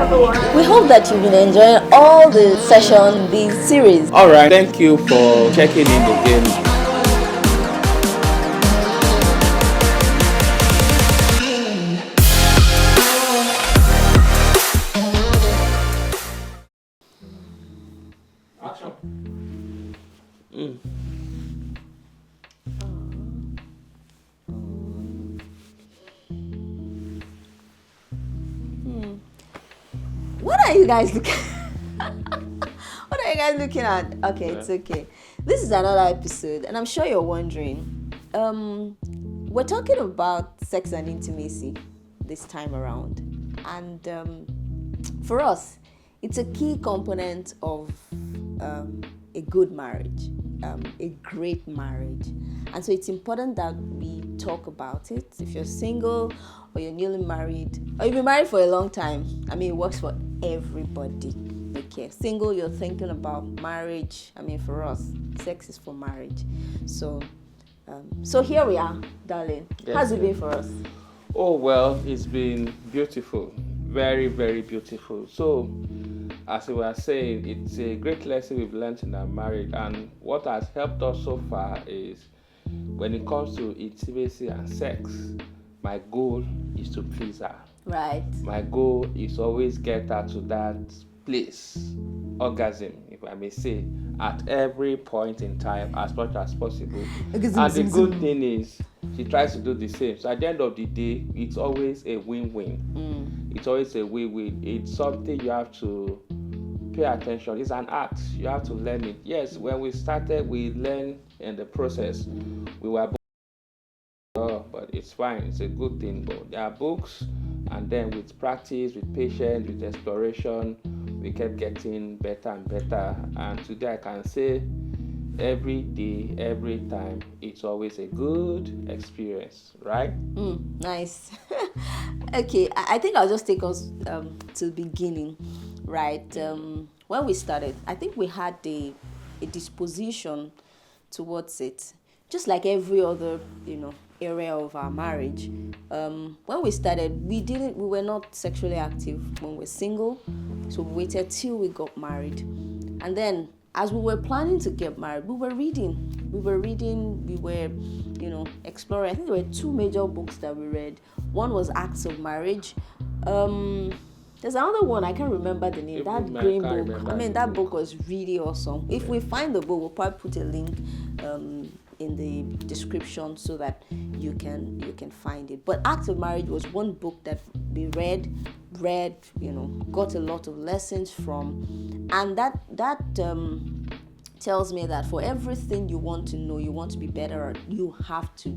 We hope that you've been enjoying all the session, the series. All right. Thank you for checking in again. What are you guys looking What are you guys looking at? Okay, it's okay. This is another episode, and I'm sure you're wondering. We're talking about sex and intimacy this time around. And for us, it's a key component of a good marriage, a great marriage. And so it's important that we talk about it. If you're single or you're newly married, or you've been married for a long time, I mean, it works for everybody. Okay, single, you're thinking about marriage. I mean, for us, sex is for marriage. So here we are, darling. Yes, How's it been for us? Oh, well, it's been beautiful. Very, very beautiful. So, as we were saying, it's a great lesson we've learned in our marriage. And what has helped us so far is when it comes to intimacy and sex, my goal is to please her. Right. My goal is always get her to that place, orgasm, if I may say, at every point in time as much as possible. And the good thing is she tries to do the same. So at the end of the day, it's always a win-win. It's always a win-win. It's something you have to pay attention. It's an art. You have to learn it. Yes, when we started, we learned in the process. We were but it's fine. It's a good thing. But there are books, and then with practice, with patience, with exploration, we kept getting better and better. And today I can say every day, every time, it's always a good experience, right? Nice. Okay, I think I'll just take us to the beginning, right? When we started, I think we had a disposition towards it, just like every other, area of our marriage. When we started, we were not sexually active when we were single, so we waited till we got married. And then as we were planning to get married, we were reading, we were exploring. I think there were two major books that we read. One was Acts of Marriage. There's another one, I can't remember the name. That green book. I mean, that book was really awesome. If we find the book, we'll probably put a link in the description so that you can find it. But Acts of Marriage was one book that we read, got a lot of lessons from, and that tells me that for everything you want to know, you want to be better at, you have to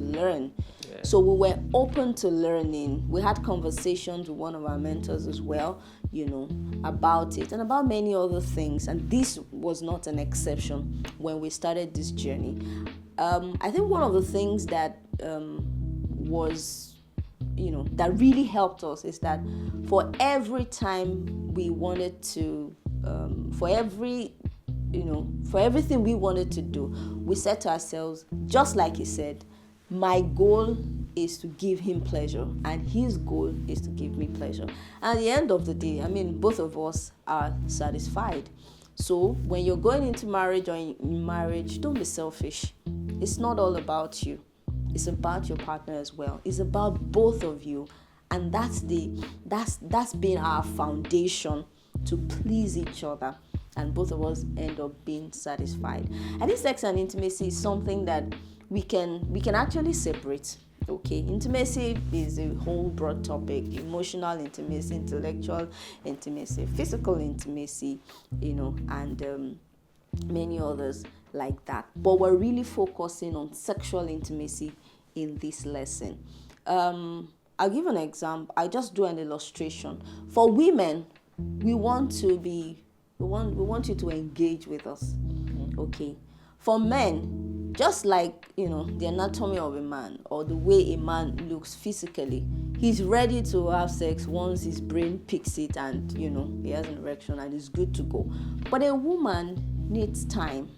learn. Yeah. So we were open to learning. We had conversations with one of our mentors as well, about it and about many other things. And this was not an exception when we started this journey. I think one of the things that was, that really helped us is that for every time we wanted to, for everything we wanted to do, we said to ourselves, just like he said, my goal is to give him pleasure, and his goal is to give me pleasure. And at the end of the day, I mean, both of us are satisfied. So when you're going into marriage or in marriage, don't be selfish. It's not all about you. It's about your partner as well. It's about both of you. And that's been our foundation to please each other. And both of us end up being satisfied. I think sex and intimacy is something that we can actually separate. Okay, intimacy is a whole broad topic: emotional intimacy, intellectual intimacy, physical intimacy, and many others like that. But we're really focusing on sexual intimacy in this lesson. I'll give an example. I just do an illustration. For women, we want you to engage with us. Okay. For men, just like the anatomy of a man or the way a man looks physically, he's ready to have sex once his brain picks it and he has an erection and is good to go. But a woman needs time.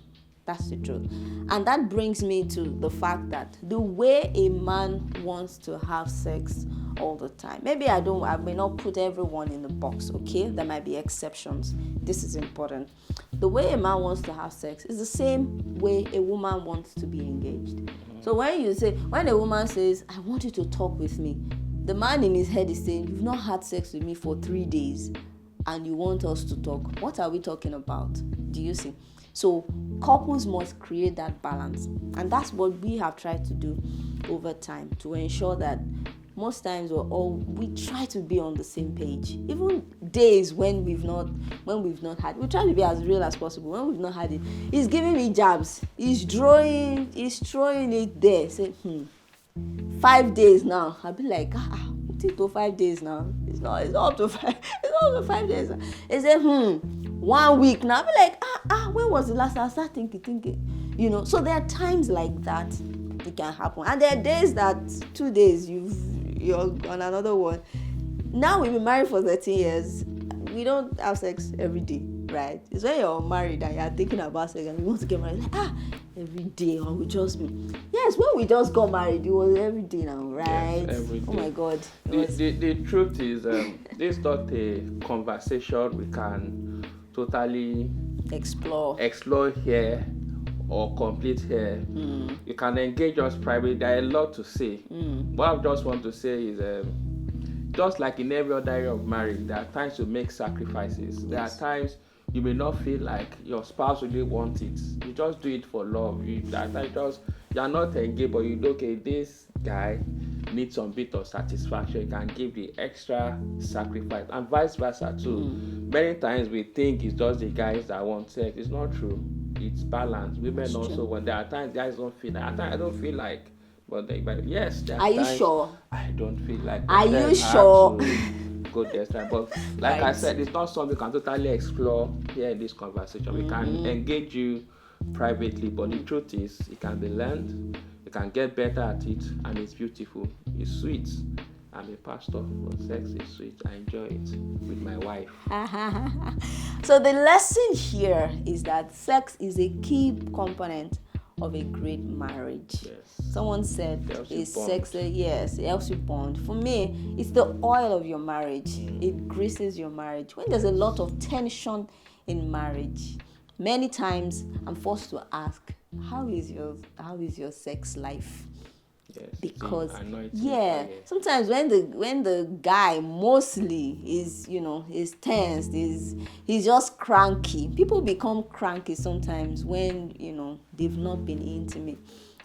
That's the truth. And that brings me to the fact that the way a man wants to have sex all the time. Maybe I may not put everyone in the box, okay? There might be exceptions. This is important. The way a man wants to have sex is the same way a woman wants to be engaged. So when a woman says, I want you to talk with me, the man in his head is saying, you've not had sex with me for 3 days and you want us to talk. What are we talking about? Do you see? So couples must create that balance. And that's what we have tried to do over time to ensure that most times we try to be on the same page. Even days when we've not had, we try to be as real as possible. When we've not had it, he's giving me jabs. He's throwing it there. Say, 5 days now. I'll be like, what's it to 5 days now? It's not up to 5. It's not up to 5 days. He said, 1 week now. I'll be like, when was the last time? I start thinking, So there are times like that it can happen, and there are days that 2 days you're on another one. Now we've been married for 13 years. We don't have sex every day, right? It's when you're married and you're thinking about sex and you want to get married, like, every day, or we just be. Yes, when we just got married, it was every day now, right? Yes, every day. Oh my God. The truth is, this is not a conversation we can totally explore here or complete here. You can engage us privately. There are a lot to say. What I just want to say is, just like in every other area of marriage, there are times you make sacrifices. There are times you may not feel like your spouse really wants it. You just do it for love. You're not engaged, but you know, okay, this guy needs some bit of satisfaction. You can give the extra sacrifice, and vice versa too. Many times we think it's just the guys that want sex. It's not true. It's balanced. Women That's also, true. when there are times guys don't feel like. At times I don't feel like. But yes, are you sure? I don't feel like. Are you sure? Go this time, but like I said, it's not something we can totally explore here in this conversation. We can engage you privately, but the truth is, it can be learned. You can get better at it, and it's beautiful. It's sweet. I'm a pastor, but sex is sweet. I enjoy it with my wife. So the lesson here is that sex is a key component of a great marriage. Yes. Someone said, "Is sex?" Yes, it helps you bond. For me, it's the oil of your marriage. It greases your marriage. When there's a lot of tension in marriage, many times I'm forced to ask, "How is your sex life?" Yes, because sometimes when the guy mostly is tensed, he's just cranky. People become cranky sometimes when they've not been intimate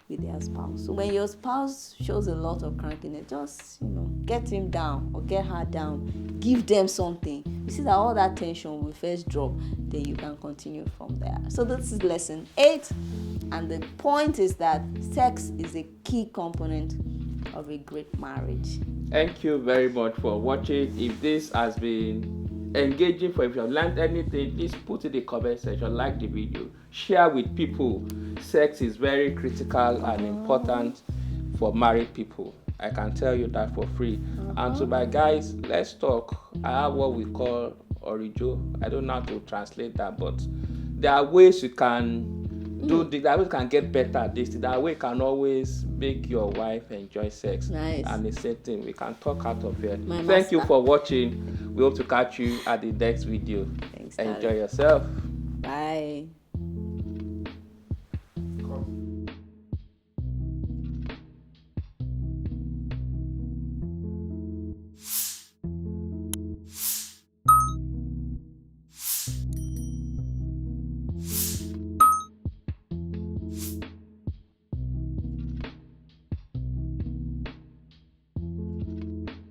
with their spouse. So when your spouse shows a lot of crankiness, just get him down or get her down, give them something. You see that all that tension will first drop, then you can continue from there. So this is lesson 8, and the point is that sex is a key component of a great marriage. Thank you very much for watching. If this has been engaging for you, if you have learned anything, please put in the comment section, like the video, share with people. Sex is very critical and important for married people. I can tell you that for free. And to my guys, let's talk. I have what we call orijo. I don't know how to translate that, but there are ways you can do this. There are ways you can get better at this. There are ways you can always make your wife enjoy sex. Nice. And the same thing, we can talk out of here. Thank you for watching. We hope to catch you at the next video. Thanks, Enjoy yourself. Bye.